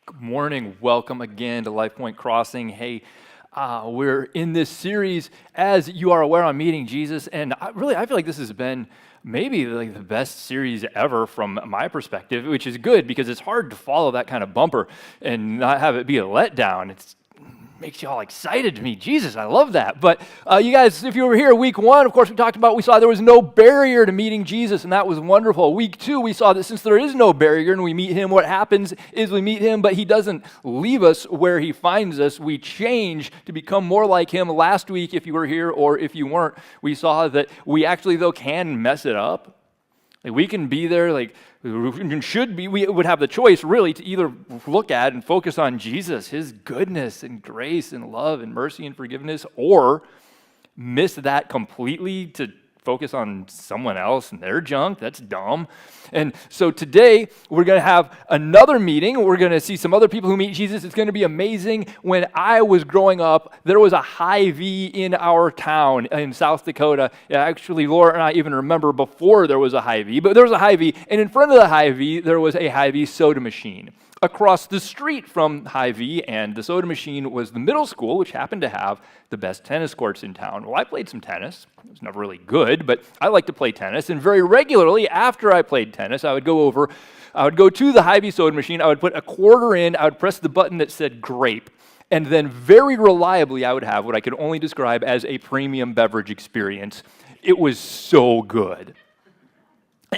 Good morning. Welcome again to Life Point Crossing. Hey, we're in this series, as you are aware, on meeting Jesus, and I feel like this has been maybe like the best series ever from my perspective, which is good because it's hard to follow that kind of bumper and not have it be a letdown. It makes you all excited to meet Jesus. I love that. But you guys, if you were here week 1, of course, we saw there was no barrier to meeting Jesus, and that was wonderful. Week 2, we saw that since there is no barrier and we meet him, what happens is we meet him, but he doesn't leave us where he finds us. We change to become more like him. Last week, if you were here or if you weren't, we saw that we actually, though, can mess it up. Like we can be there, we would have the choice really to either look at and focus on Jesus, his goodness and grace and love and mercy and forgiveness, or miss that completely to focus on someone else and their junk. That's dumb. And so today we're going to have another meeting. We're going to see some other people who meet Jesus. It's going to be amazing. When I was growing up, there was a Hy-Vee in our town in South Dakota. Yeah, actually, Laura and I even remember before there was a Hy-Vee, but there was a Hy-Vee, and in front of the Hy-Vee, there was a Hy-Vee soda machine. Across the street from Hy-Vee and the soda machine was the middle school, which happened to have the best tennis courts in town. Well, I played some tennis. It was never really good, but I like to play tennis. And very regularly, after I played tennis, I would go to the Hy-Vee soda machine, I would put a quarter in, I would press the button that said grape, and then very reliably, I would have what I could only describe as a premium beverage experience. It was so good.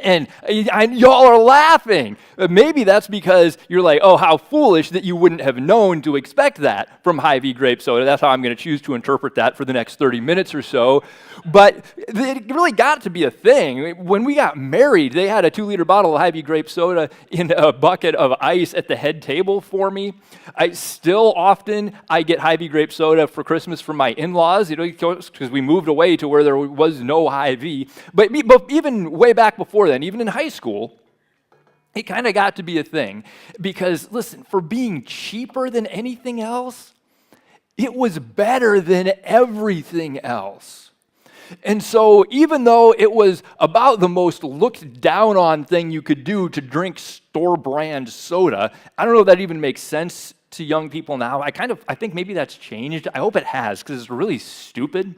And y'all are laughing. Maybe that's because you're like, oh, how foolish that you wouldn't have known to expect that from Hy-Vee grape soda. That's how I'm going to choose to interpret that for the next 30 minutes or so. But it really got to be a thing. When we got married, they had a 2-liter bottle of Hy-Vee grape soda in a bucket of ice at the head table for me. I get Hy-Vee grape soda for Christmas from my in-laws, because we moved away to where there was no Hy-Vee. But even way back before then, even in high school, it kind of got to be a thing because, listen, for being cheaper than anything else, it was better than everything else. And so even though it was about the most looked down on thing you could do to drink store brand soda, I don't know if that even makes sense to young people now. I think maybe that's changed. I hope it has because it's really stupid.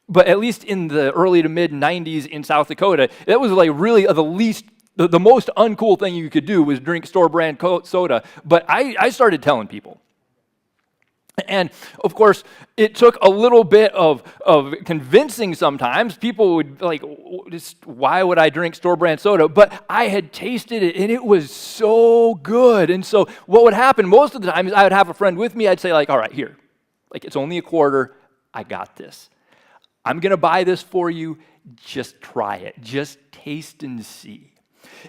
But at least in the early to mid 90s in South Dakota, that was like really the most uncool thing you could do was drink store brand soda. But I started telling people. And of course, it took a little bit of convincing sometimes. People would like, why would I drink store brand soda? But I had tasted it and it was so good. And so what would happen most of the time is I would have a friend with me. I'd say all right, here, it's only a quarter. I got this. I'm going to buy this for you. Just try it. Just taste and see.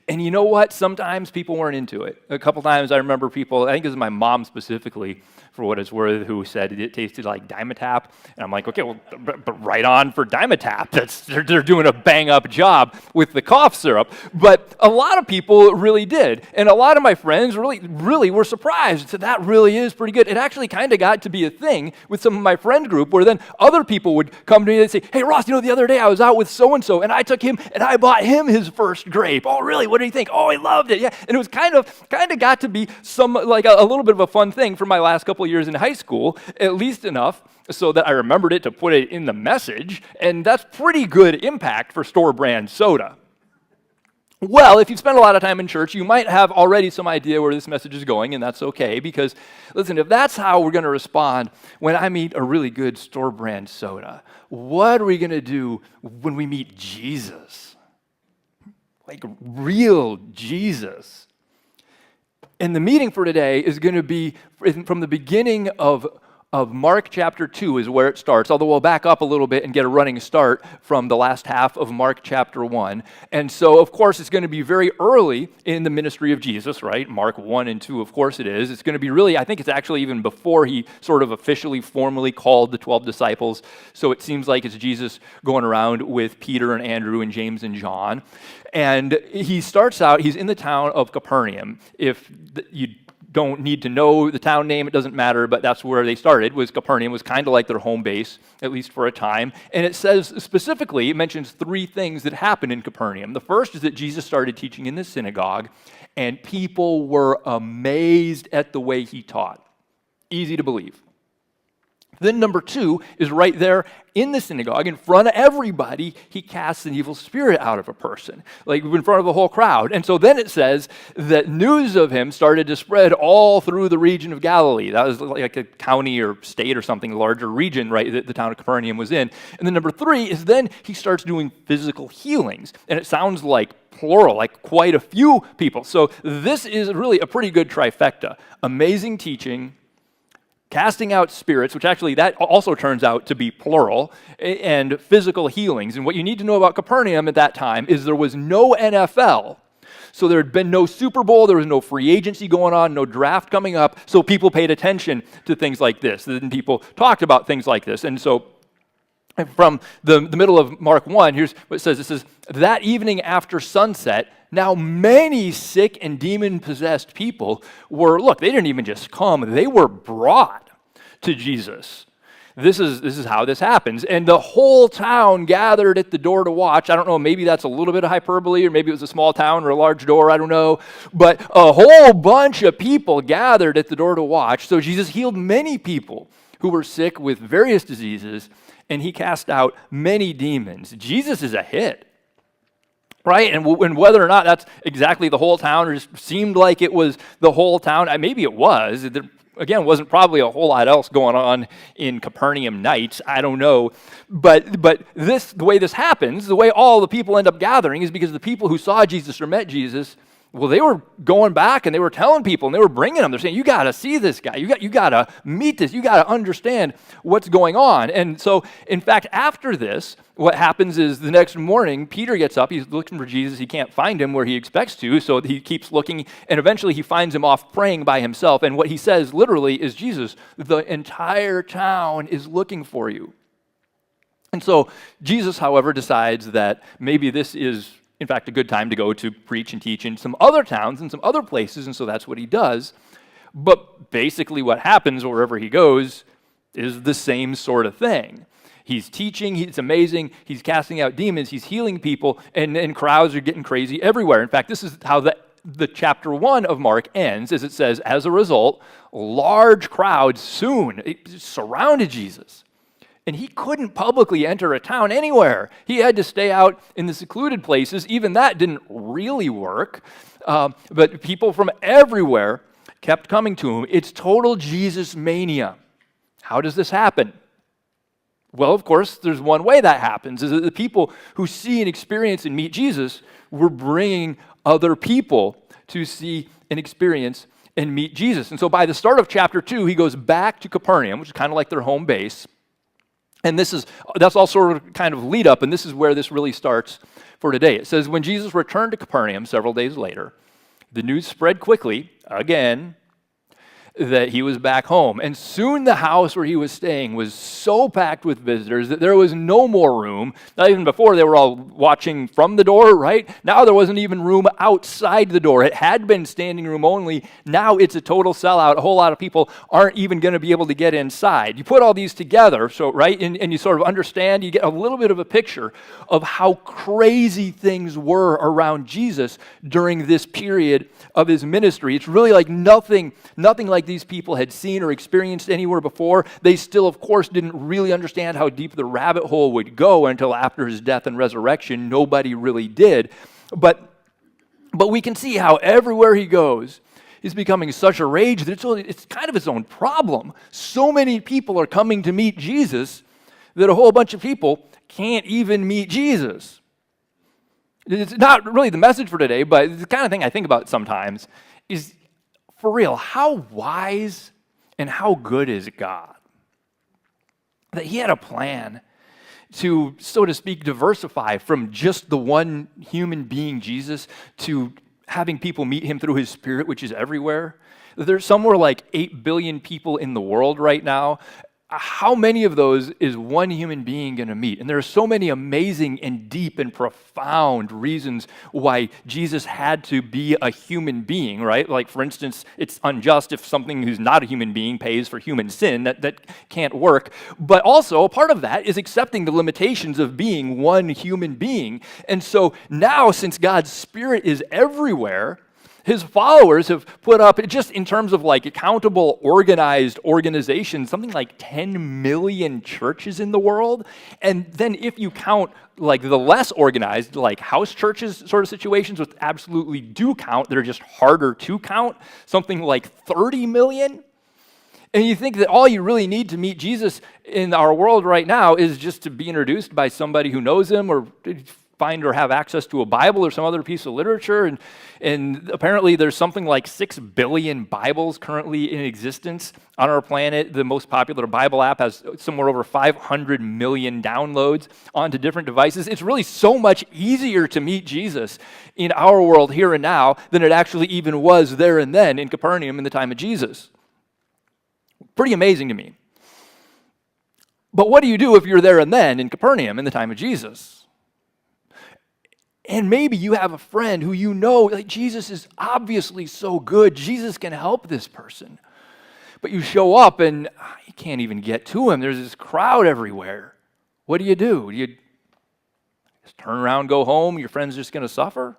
And you know what? Sometimes people weren't into it. A couple times I remember people, I think it was my mom specifically, for what it's worth, who said it tasted like Dimetap. And I'm like, okay, well, but right on for Dimetap. They're doing a bang-up job with the cough syrup. But a lot of people really did. And a lot of my friends really were surprised. So that really is pretty good. It actually kind of got to be a thing with some of my friend group where then other people would come to me and say, hey, Ross, the other day I was out with so-and-so and I took him and I bought him his first grape. Oh, really? What do you think? Oh, he loved it. Yeah. And it was kind of got to be some a little bit of a fun thing for my last couple of years in high school, at least enough so that I remembered it to put it in the message, and that's pretty good impact for store brand soda. Well, if you've spent a lot of time in church, you might have already some idea where this message is going, and that's okay, because listen, if that's how we're going to respond when I meet a really good store brand soda, what are we going to do when we meet Jesus? Like real Jesus. And the meeting for today is going to be from the beginning of Mark chapter 2 is where it starts, although we'll back up a little bit and get a running start from the last half of Mark chapter 1. And so, of course, it's going to be very early in the ministry of Jesus, right? Mark 1 and 2, of course it is. It's going to be really, I think it's actually even before he sort of officially, formally called the 12 disciples. So it seems like it's Jesus going around with Peter and Andrew and James and John. And he starts out, he's in the town of Capernaum. If you don't need to know the town name, it doesn't matter, but that's where they started, was Capernaum, was kind of like their home base, at least for a time. And it says specifically, it mentions three things that happened in Capernaum. The first is that Jesus started teaching in the synagogue, and people were amazed at the way he taught. Easy to believe. Then number two is right there in the synagogue, in front of everybody, he casts an evil spirit out of a person, like in front of the whole crowd. And so then it says that news of him started to spread all through the region of Galilee. That was like a county or state or something, a larger region, right, that the town of Capernaum was in. And then number three is then he starts doing physical healings. And it sounds like plural, like quite a few people. So this is really a pretty good trifecta. Amazing teaching, casting out spirits, which actually that also turns out to be plural, and physical healings. And what you need to know about Capernaum at that time is there was no NFL. So there had been no Super Bowl, there was no free agency going on, no draft coming up, so people paid attention to things like this. And people talked about things like this. And so from the middle of Mark 1, here's what it says. It says, that evening after sunset, now many sick and demon-possessed people were, look, they didn't even just come, they were brought to Jesus. This is how this happens. And the whole town gathered at the door to watch. I don't know, maybe that's a little bit of hyperbole, or maybe it was a small town or a large door, I don't know. But a whole bunch of people gathered at the door to watch. So Jesus healed many people who were sick with various diseases, and he cast out many demons. Jesus is a hit, right? And whether or not that's exactly the whole town, or just seemed like it was the whole town, maybe it was. There, again, wasn't probably a whole lot else going on in Capernaum nights. I don't know. But the way this happens, the way all the people end up gathering is because the people who saw Jesus or met Jesus, well, they were going back and they were telling people and they were bringing them. They're saying, you got to see this guy. You got to meet this. You got to understand what's going on. And so, in fact, after this, what happens is the next morning, Peter gets up. He's looking for Jesus. He can't find him where he expects to, so he keeps looking. And eventually he finds him off praying by himself. And what he says literally is, Jesus, the entire town is looking for you. And so Jesus, however, decides that maybe this is in fact, a good time to go to preach and teach in some other towns and some other places, and so that's what he does. But basically what happens wherever he goes is the same sort of thing. He's teaching, it's amazing, he's casting out demons, he's healing people, and crowds are getting crazy everywhere. In fact, this is how the chapter 1 of Mark ends, as it says, as a result, large crowds soon surrounded Jesus. And he couldn't publicly enter a town anywhere. He had to stay out in the secluded places. Even that didn't really work. But people from everywhere kept coming to him. It's total Jesus mania. How does this happen? Well, of course, there's one way that happens, is that the people who see and experience and meet Jesus were bringing other people to see and experience and meet Jesus. And so by the start of chapter 2, he goes back to Capernaum, which is kind of like their home base. And that's all sort of kind of lead up, and this is where this really starts for today. It says, when Jesus returned to Capernaum several days later, the news spread quickly, again, that he was back home. And soon the house where he was staying was so packed with visitors that there was no more room. Not even before, they were all watching from the door, right? Now there wasn't even room outside the door. It had been standing room only. Now it's a total sellout. A whole lot of people aren't even going to be able to get inside. You put all these together, so right, and you sort of understand, you get a little bit of a picture of how crazy things were around Jesus during this period of his ministry. It's really like nothing like these people had seen or experienced anywhere before. They still, of course, didn't really understand how deep the rabbit hole would go until after his death and resurrection. Nobody really did. But we can see how everywhere he goes, he's becoming such a rage that it's kind of his own problem. So many people are coming to meet Jesus that a whole bunch of people can't even meet Jesus. It's not really the message for today, but the kind of thing I think about sometimes is, for real, how wise and how good is God? That he had a plan to, so to speak, diversify from just the one human being, Jesus, to having people meet him through his Spirit, which is everywhere. There's somewhere like 8 billion people in the world right now. how many of those is one human being going to meet? And there are so many amazing and deep and profound reasons why Jesus had to be a human being, right? Like, for instance, it's unjust if something who's not a human being pays for human sin. That can't work. But also, a part of that is accepting the limitations of being one human being. And so now, since God's Spirit is everywhere, his followers have put up, just in terms of like accountable, organized organizations, something like 10 million churches in the world. And then if you count like the less organized, like house churches sort of situations, which absolutely do count, they're just harder to count, something like 30 million. And you think that all you really need to meet Jesus in our world right now is just to be introduced by somebody who knows him, or find or have access to a Bible or some other piece of literature. And apparently there's something like 6 billion Bibles currently in existence on our planet. The most popular Bible app has somewhere over 500 million downloads onto different devices. It's really so much easier to meet Jesus in our world here and now than it actually even was there and then in Capernaum in the time of Jesus. Pretty amazing to me. But what do you do if you're there and then in Capernaum in the time of Jesus? And maybe you have a friend who you know, like, Jesus is obviously so good. Jesus can help this person. But you show up and you can't even get to him. There's this crowd everywhere. What do? Do you just turn around, go home? Your friend's just going to suffer?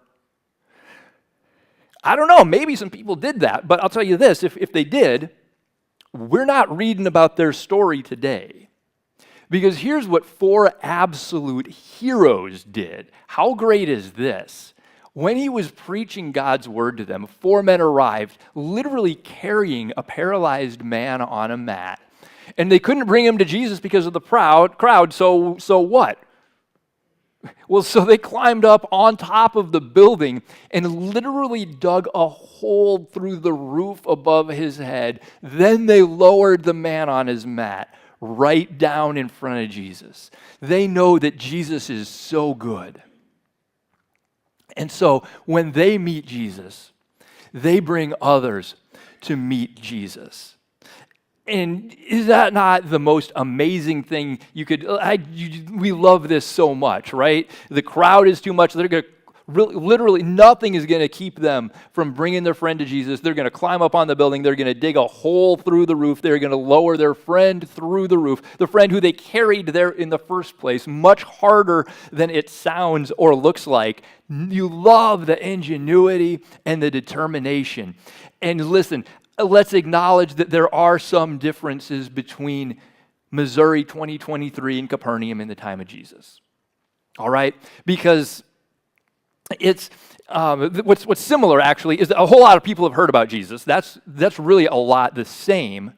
I don't know. Maybe some people did that. But I'll tell you this, if they did, we're not reading about their story today. Because here's what 4 absolute heroes did. How great is this? When he was preaching God's word to them, 4 men arrived, literally carrying a paralyzed man on a mat. And they couldn't bring him to Jesus because of the crowd, so what? Well, so they climbed up on top of the building and literally dug a hole through the roof above his head. Then they lowered the man on his mat right down in front of Jesus. They know that Jesus is so good. And so when they meet Jesus, they bring others to meet Jesus. And is that not the most amazing thing you could, we love this so much, right? The crowd is too much. They're going to, literally nothing is going to keep them from bringing their friend to Jesus. They're going to climb up on the building. They're going to dig a hole through the roof. They're going to lower their friend through the roof, the friend who they carried there in the first place, much harder than it sounds or looks like. You love the ingenuity and the determination. And listen, let's acknowledge that there are some differences between Missouri 2023 and Capernaum in the time of Jesus. All right? Because it's what's similar actually is that a whole lot of people have heard about Jesus. That's really a lot the same.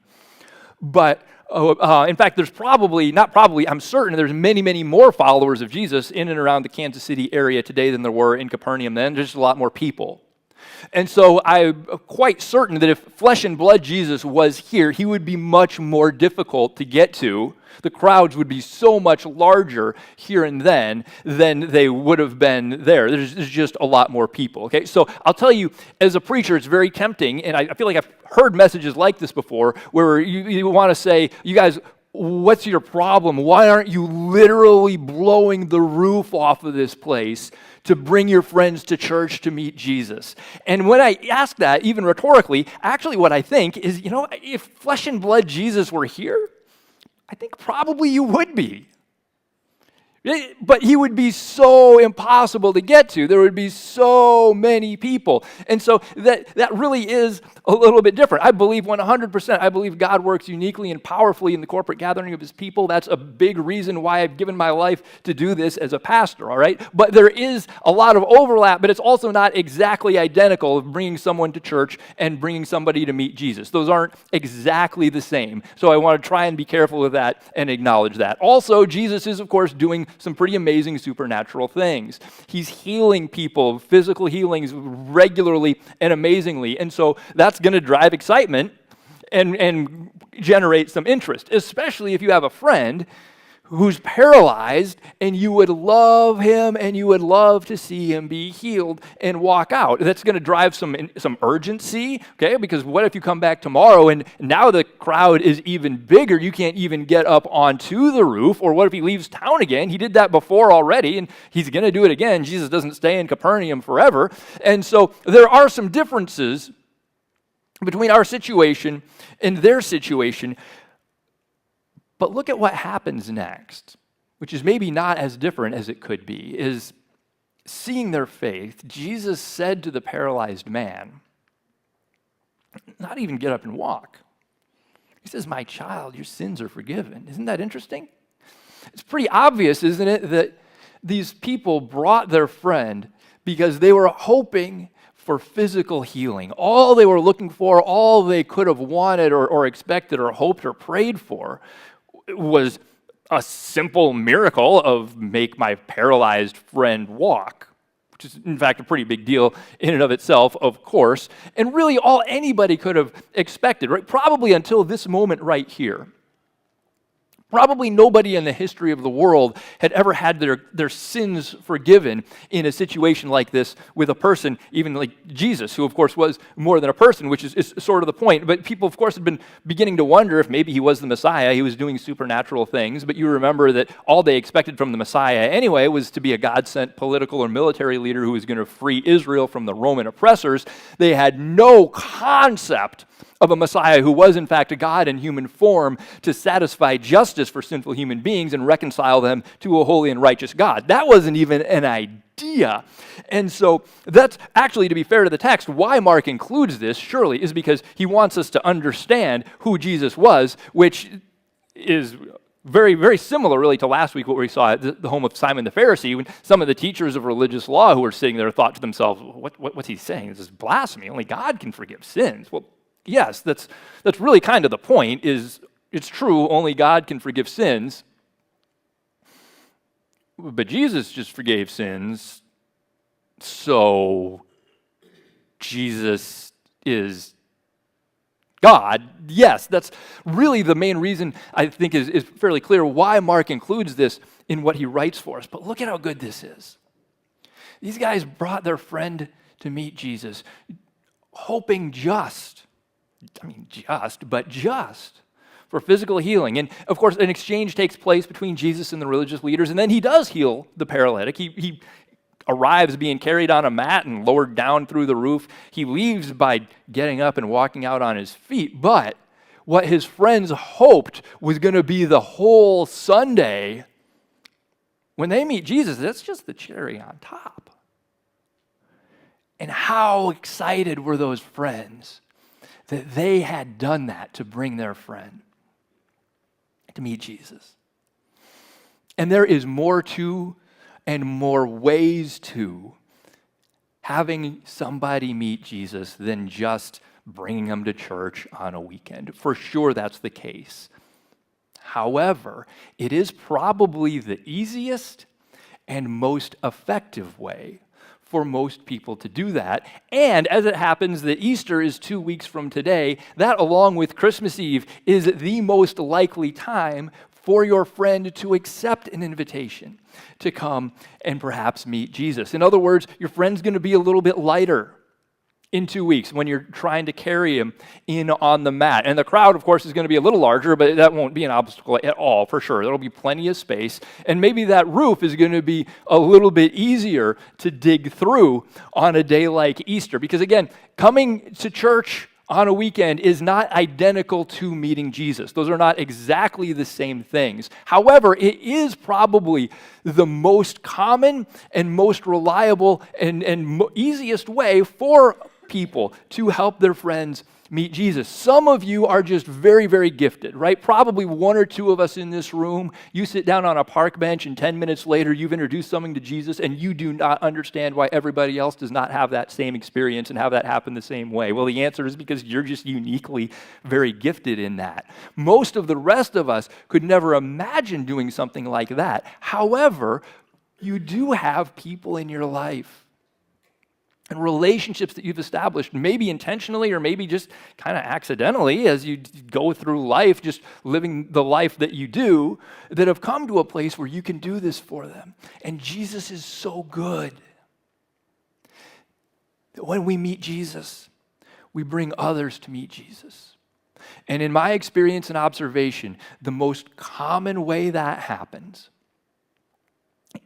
But in fact, I'm certain there's many more followers of Jesus in and around the Kansas City area today than there were in Capernaum then. There's just a lot more people. And so I'm quite certain that if flesh and blood Jesus was here, he would be much more difficult to get to. The crowds would be so much larger here and then than they would have been there. There's just a lot more people, okay? So I'll tell you, as a preacher, it's very tempting, and I feel like I've heard messages like this before, where you want to say, you guys, what's your problem? Why aren't you literally blowing the roof off of this place to bring your friends to church to meet Jesus? And when I ask that, even rhetorically, actually what I think is, if flesh and blood Jesus were here, I think probably you would be. But he would be so impossible to get to. There would be so many people. And so that really is a little bit different. I believe 100%. I believe God works uniquely and powerfully in the corporate gathering of his people. That's a big reason why I've given my life to do this as a pastor, all right? But there is a lot of overlap, but it's also not exactly identical of bringing someone to church and bringing somebody to meet Jesus. Those aren't exactly the same. So I want to try and be careful with that and acknowledge that. Also, Jesus is, of course, doing some pretty amazing supernatural things. He's healing people, physical healings regularly and amazingly. And so that's going to drive excitement and generate some interest, especially if you have a friend who's paralyzed, and you would love him and you would love to see him be healed and walk out. That's going to drive some urgency, okay? Because what if you come back tomorrow and now the crowd is even bigger, you can't even get up onto the roof? Or what if he leaves town again? He did that before already, and he's going to do it again. Jesus doesn't stay in Capernaum forever. And so there are some differences between our situation and their situation. But look at what happens next, which is maybe not as different as it could be, is seeing their faith, Jesus said to the paralyzed man, not even get up and walk. He says, my child, your sins are forgiven. Isn't that interesting? It's pretty obvious, isn't it, that these people brought their friend because they were hoping for physical healing. All they were looking for, all they could have wanted or expected or hoped or prayed for was a simple miracle of make my paralyzed friend walk, which is in fact a pretty big deal in and of itself, of course, and really all anybody could have expected, right? Probably until this moment right here. Probably nobody in the history of the world had ever had their sins forgiven in a situation like this with a person, even like Jesus, who of course was more than a person, which is sort of the point. But people, of course, had been beginning to wonder if maybe he was the Messiah. He was doing supernatural things. But you remember that all they expected from the Messiah anyway was to be a God-sent political or military leader who was going to free Israel from the Roman oppressors. They had no concept of a Messiah who was in fact a God in human form to satisfy justice for sinful human beings and reconcile them to a holy and righteous God. That wasn't even an idea. And so that's actually, to be fair to the text, why Mark includes this, surely, is because he wants us to understand who Jesus was, which is very, very similar, really, to last week, what we saw at the home of Simon the Pharisee, when some of the teachers of religious law who were sitting there thought to themselves, what's he saying? This is blasphemy. Only God can forgive sins. Well, yes, that's really kind of the point, is it's true, only God can forgive sins. But Jesus just forgave sins, so Jesus is God. Yes, that's really the main reason I think is fairly clear why Mark includes this in what he writes for us. But look at how good this is. These guys brought their friend to meet Jesus, hoping just for physical healing. And of course, an exchange takes place between Jesus and the religious leaders, and then he does heal the paralytic. He arrives being carried on a mat and lowered down through the roof. He leaves by getting up and walking out on his feet. But what his friends hoped was going to be the whole Sunday, when they meet Jesus, that's just the cherry on top. And how excited were those friends that they had done that to bring their friend to meet Jesus. And there is more to and more ways to having somebody meet Jesus than just bringing them to church on a weekend. For sure that's the case. However, it is probably the easiest and most effective way for most people to do that. And as it happens that Easter is 2 weeks from today, that along with Christmas Eve is the most likely time for your friend to accept an invitation to come and perhaps meet Jesus. In other words, your friend's going to be a little bit lighter in 2 weeks when you're trying to carry him in on the mat. And the crowd, of course, is going to be a little larger, but that won't be an obstacle at all, for sure. There'll be plenty of space. And maybe that roof is going to be a little bit easier to dig through on a day like Easter. Because again, coming to church on a weekend is not identical to meeting Jesus. Those are not exactly the same things. However, it is probably the most common and most reliable and easiest way for people to help their friends meet Jesus. Some of you are just very, very gifted, right? Probably one or two of us in this room, you sit down on a park bench and 10 minutes later you've introduced something to Jesus and you do not understand why everybody else does not have that same experience and have that happen the same way. Well, the answer is because you're just uniquely very gifted in that. Most of the rest of us could never imagine doing something like that. However, you do have people in your life and relationships that you've established, maybe intentionally or maybe just kind of accidentally as you go through life, just living the life that you do, that have come to a place where you can do this for them. And Jesus is so good that when we meet Jesus, we bring others to meet Jesus. And in my experience and observation, the most common way that happens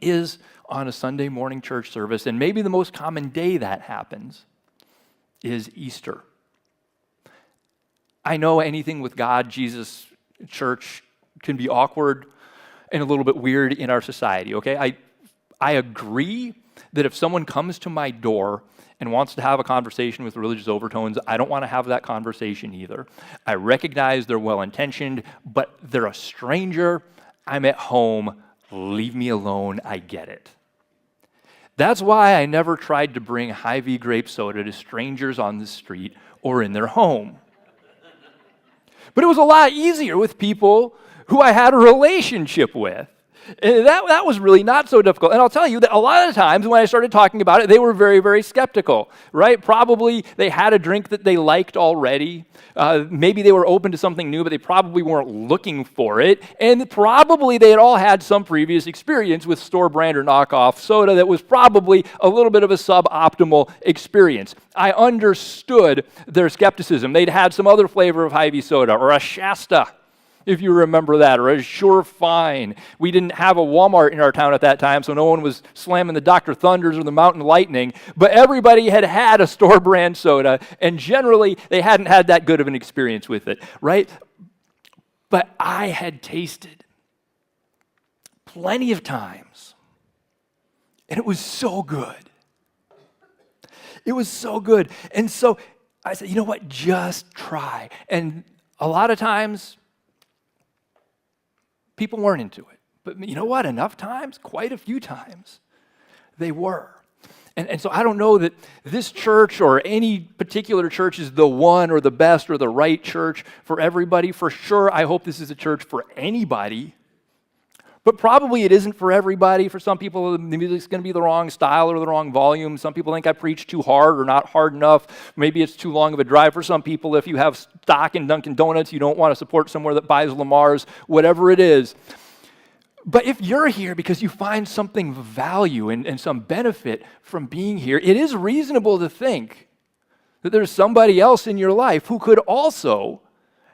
is on a Sunday morning church service, and maybe the most common day that happens is Easter. I know anything with God, Jesus, church can be awkward and a little bit weird in our society, okay? I agree that if someone comes to my door and wants to have a conversation with religious overtones, I don't want to have that conversation either. I recognize they're well-intentioned, but they're a stranger. I'm at home. Leave me alone. I get it. That's why I never tried to bring Hy-Vee grape soda to strangers on the street or in their home. But it was a lot easier with people who I had a relationship with. And that was really not so difficult. And I'll tell you that a lot of times when I started talking about it, they were very, very skeptical, right? Probably they had a drink that they liked already. Maybe they were open to something new, but they probably weren't looking for it. And probably they had all had some previous experience with store brand or knockoff soda that was probably a little bit of a suboptimal experience. I understood their skepticism. They'd had some other flavor of Hy-Vee soda or a Shasta, if you remember that, or a Sure Fine. We didn't have a Walmart in our town at that time, so no one was slamming the Dr. Thunders or the Mountain Lightning, but everybody had had a store brand soda, and generally they hadn't had that good of an experience with it, right? But I had tasted plenty of times, and it was so good. It was so good. And so I said, you know what, just try. And a lot of times, people weren't into it. But you know what? Enough times, quite a few times, they were. And so I don't know that this church or any particular church is the one or the best or the right church for everybody. For sure, I hope this is a church for anybody. But probably it isn't for everybody. For some people, the music's going to be the wrong style or the wrong volume. Some people think I preach too hard or not hard enough. Maybe it's too long of a drive for some people. If you have stock in Dunkin' Donuts, you don't want to support somewhere that buys Lamar's, whatever it is. But if you're here because you find something of value and some benefit from being here, it is reasonable to think that there's somebody else in your life who could also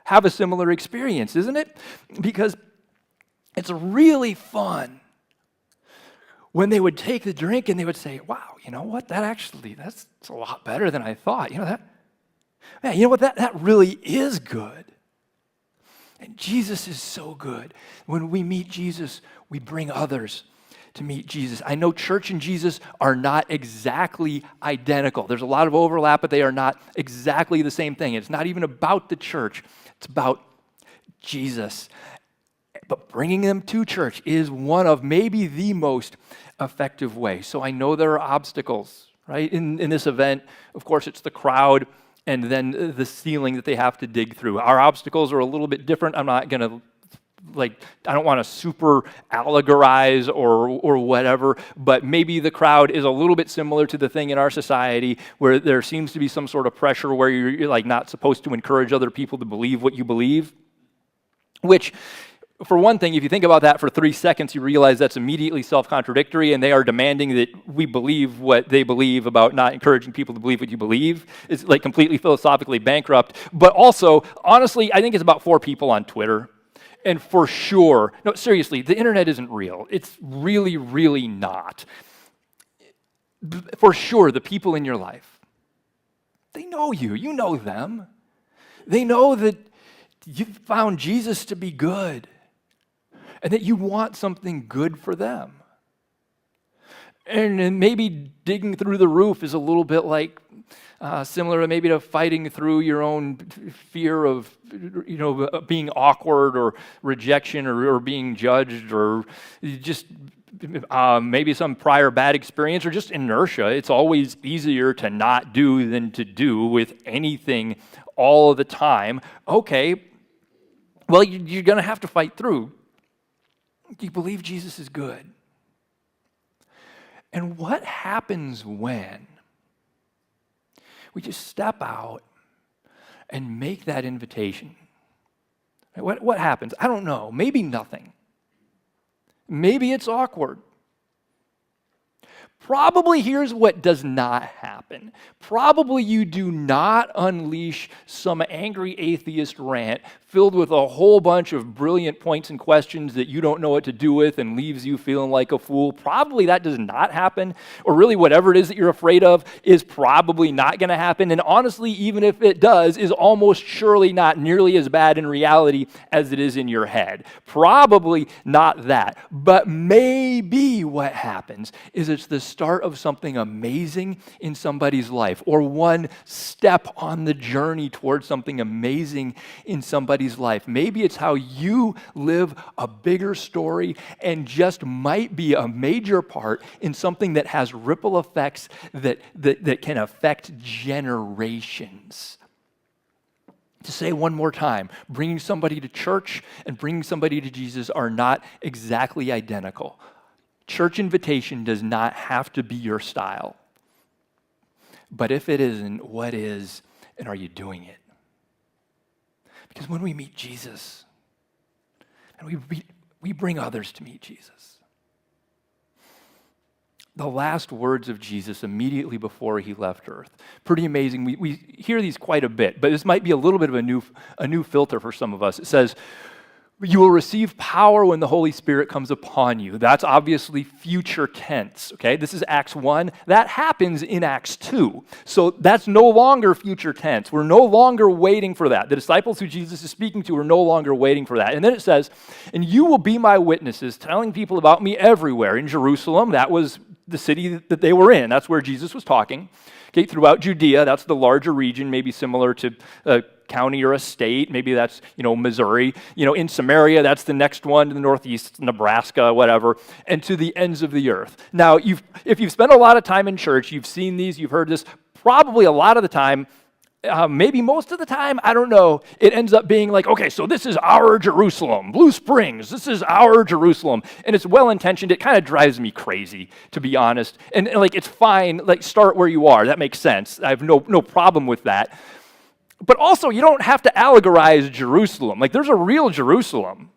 have a similar experience, isn't it? Because it's really when they would take the drink and they would say, wow, you know what, that's a lot better than I thought. That really is good. And Jesus is so good. When we meet Jesus, we bring others to meet Jesus. I know church and Jesus are not exactly identical. There's a lot of overlap, but they are not exactly the same thing. It's not even about the church. It's about Jesus. But bringing them to church is one of maybe the most effective way. So I know there are obstacles, right? In this event, of course, it's the crowd and then the ceiling that they have to dig through. Our obstacles are a little bit different. I'm not going to I don't want to super allegorize or whatever, but maybe the crowd is a little bit similar to the thing in our society where there seems to be some sort of pressure where you're not supposed to encourage other people to believe what you believe, which, for one thing, if you think about that for 3 seconds, you realize that's immediately self-contradictory, and they are demanding that we believe what they believe about not encouraging people to believe what you believe. It's completely philosophically bankrupt. But also, honestly, I think it's about 4 people on Twitter. And for sure, no, seriously, the internet isn't real. It's really, really not. For sure, the people in your life, they know you. You know them. They know that you found Jesus to be good, and that you want something good for them. And maybe digging through the roof is a little bit similar maybe to fighting through your own fear of, being awkward or rejection or being judged or just maybe some prior bad experience or just inertia. It's always easier to not do than to do with anything all of the time. Okay, well, you're going to have to fight through. Do you believe Jesus is good? And what happens when we just step out and make that invitation. What happens? I don't know. Maybe nothing. Maybe it's awkward. Probably here's what does not happen. Probably you do not unleash some angry atheist rant filled with a whole bunch of brilliant points and questions that you don't know what to do with and leaves you feeling like a fool. Probably that does not happen. Or really whatever it is that you're afraid of is probably not going to happen. And honestly, even if it does, is almost surely not nearly as bad in reality as it is in your head. Probably not that. But maybe what happens is it's the start of something amazing in somebody's life, or one step on the journey towards something amazing in somebody's life. Maybe it's how you live a bigger story and just might be a major part in something that has ripple effects that can affect generations. To say one more time, bringing somebody to church and bringing somebody to Jesus are not exactly identical. Church invitation does not have to be your style. But if it isn't, what is, and are you doing it? Because when we meet Jesus, and we bring others to meet Jesus, the last words of Jesus immediately before he left earth, pretty amazing. We hear these quite a bit, but this might be a little bit of a new filter for some of us. It says, "You will receive power when the Holy Spirit comes upon you." That's obviously future tense, okay? This is Acts 1. That happens in Acts 2. So that's no longer future tense. We're no longer waiting for that. The disciples who Jesus is speaking to are no longer waiting for that. And then it says, "And you will be my witnesses, telling people about me everywhere." In Jerusalem, that was the city that they were in. That's where Jesus was talking. Okay, throughout Judea, that's the larger region, maybe similar to a county or a state. Maybe that's, Missouri. In Samaria, that's the next one to the northeast, Nebraska, whatever, and to the ends of the earth. Now, if you've spent a lot of time in church, you've seen these, you've heard this, probably a lot of the time, maybe most of the time, I don't know, it ends up being like, okay, so this is our Jerusalem, Blue Springs, this is our Jerusalem, and it's well-intentioned. It kind of drives me crazy, to be honest, and it's fine, start where you are, that makes sense. I have no problem with that, but also, you don't have to allegorize Jerusalem. There's a real Jerusalem.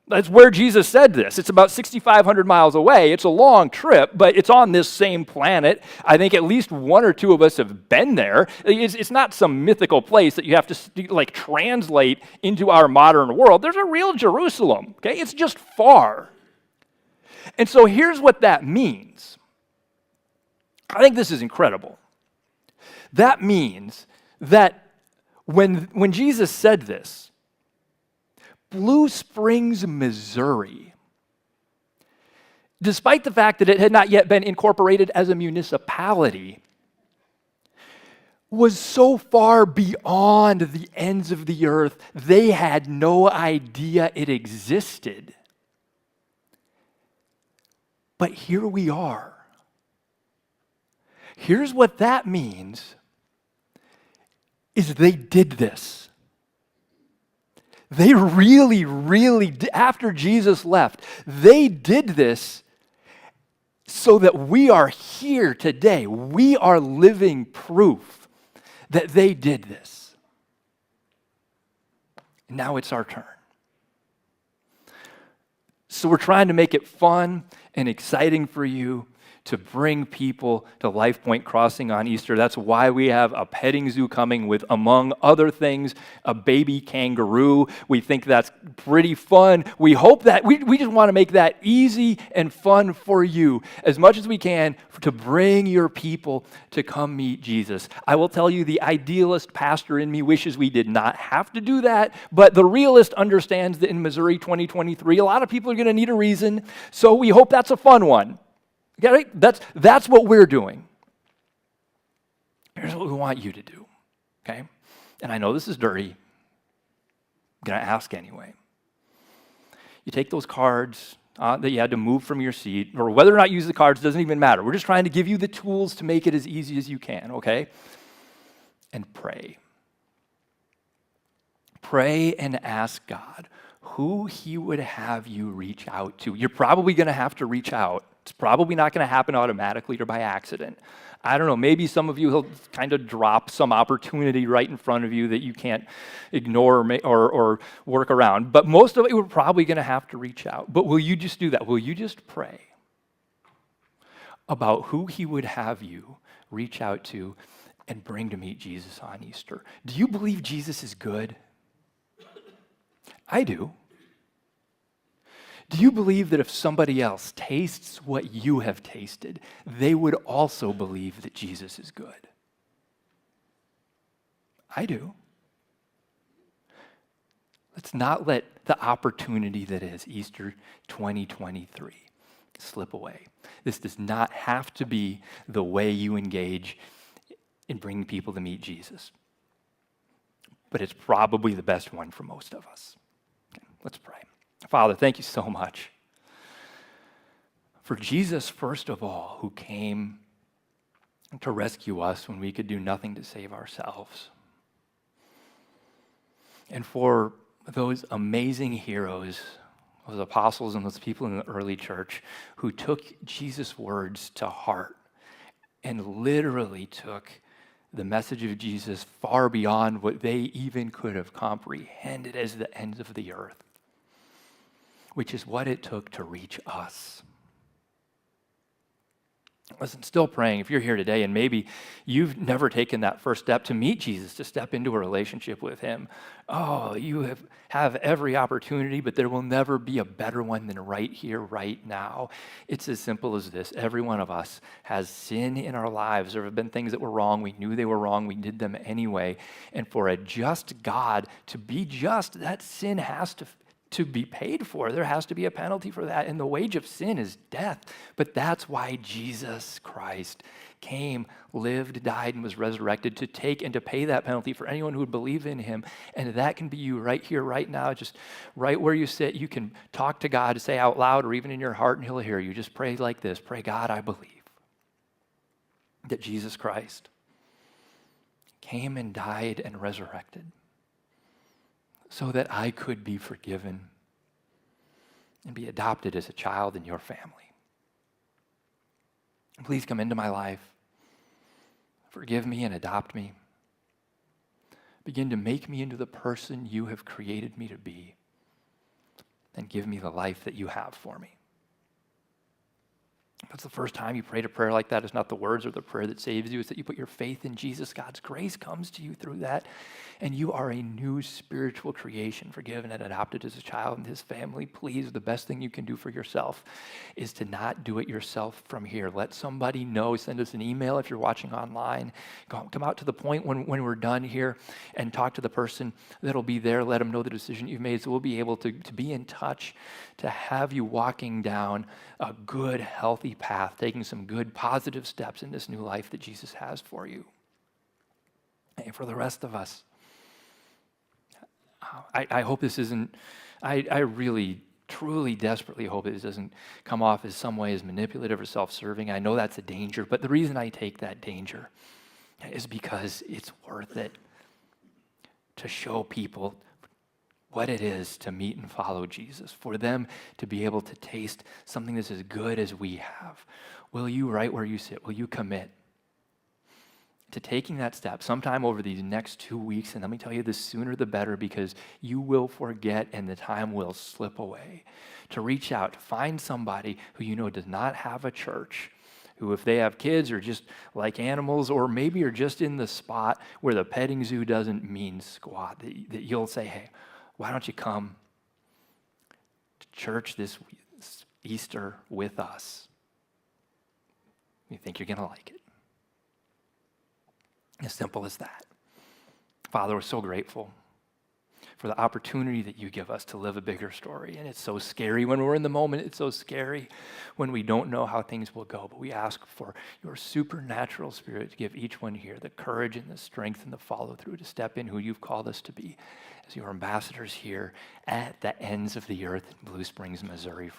That's where Jesus said this. It's about 6,500 miles away. It's a long trip, but it's on this same planet. I think at least one or two of us have been there. It's not some mythical place that you have to translate into our modern world. There's a real Jerusalem, okay? It's just far. And so here's what that means. I think this is incredible. That means that when Jesus said this, Blue Springs, Missouri, despite the fact that it had not yet been incorporated as a municipality, was so far beyond the ends of the earth, they had no idea it existed. But here we are. Here's what that means, is they did this. They really, after Jesus left, they did this so that we are here today. We are living proof that they did this. Now it's our turn. So we're trying to make it fun and exciting for you to bring people to Life Point Crossing on Easter. That's why we have a petting zoo coming with, among other things, a baby kangaroo. We think that's pretty fun. We hope that, we just want to make that easy and fun for you as much as we can to bring your people to come meet Jesus. I will tell you, the idealist pastor in me wishes we did not have to do that, but the realist understands that in Missouri 2023, a lot of people are going to need a reason, so we hope that's a fun one. Okay, that's what we're doing. Here's what we want you to do, okay? And I know this is dirty. I'm going to ask anyway. You take those cards that you had to move from your seat, or whether or not you use the cards doesn't even matter. We're just trying to give you the tools to make it as easy as you can, okay? And pray. Pray and ask God who he would have you reach out to. You're probably going to have to reach out It's probably not going to happen automatically or by accident. I don't know, maybe some of you will kind of drop some opportunity right in front of you that you can't ignore or work around. But most of it, we're probably going to have to reach out. But will you just do that? Will you just pray about who he would have you reach out to and bring to meet Jesus on Easter? Do you believe Jesus is good? I do. Do you believe that if somebody else tastes what you have tasted, they would also believe that Jesus is good? I do. Let's not let the opportunity that is Easter 2023 slip away. This does not have to be the way you engage in bringing people to meet Jesus, but it's probably the best one for most of us. Okay, let's pray. Father, thank you so much for Jesus, first of all, who came to rescue us when we could do nothing to save ourselves. And for those amazing heroes, those apostles and those people in the early church who took Jesus' words to heart and literally took the message of Jesus far beyond what they even could have comprehended as the ends of the earth, which is what it took to reach us. Listen, still praying, if you're here today and maybe you've never taken that first step to meet Jesus, to step into a relationship with him, you have every opportunity, but there will never be a better one than right here, right now. It's as simple as this. Every one of us has sin in our lives. There have been things that were wrong. We knew they were wrong. We did them anyway. And for a just God to be just, that sin has to be paid for. There has to be a penalty for that. And the wage of sin is death. But that's why Jesus Christ came, lived, died, and was resurrected to take and to pay that penalty for anyone who would believe in him. And that can be you right here, right now, just right where you sit. You can talk to God, say out loud or even in your heart, and he'll hear you. Just pray like this. Pray, God, I believe that Jesus Christ came and died and resurrected so that I could be forgiven and be adopted as a child in your family. Please come into my life. Forgive me and adopt me. Begin to make me into the person you have created me to be, and give me the life that you have for me. If it's the first time you prayed a prayer like that, it's not the words or the prayer that saves you. It's that you put your faith in Jesus. God's grace comes to you through that, and you are a new spiritual creation, forgiven and adopted as a child in his family. Please, the best thing you can do for yourself is to not do it yourself from here. Let somebody know. Send us an email if you're watching online. Come out to the point when we're done here and talk to the person that'll be there. Let them know the decision you've made, so we'll be able to be in touch, to have you walking down a good, healthy path, taking some good, positive steps in this new life that Jesus has for you. And for the rest of us, I hope this isn't, I really, truly, desperately hope this doesn't come off as some way as manipulative or self-serving. I know that's a danger, but the reason I take that danger is because it's worth it to show people what it is to meet and follow Jesus, for them to be able to taste something that's as good as we have. Will you, right where you sit, will you commit to taking that step sometime over these next 2 weeks? And let me tell you, the sooner the better, because you will forget and the time will slip away. To reach out, to find somebody who you know does not have a church, who, if they have kids, are just like animals, or maybe are just in the spot where the petting zoo doesn't mean squat, that you'll say, hey, why don't you come to church this Easter with us? You think you're going to like it. As simple as that. Father, we're so grateful for the opportunity that you give us to live a bigger story. And it's so scary when we're in the moment. It's so scary when we don't know how things will go. But we ask for your supernatural spirit to give each one here the courage and the strength and the follow through to step in who you've called us to be as your ambassadors here at the ends of the earth in Blue Springs, Missouri.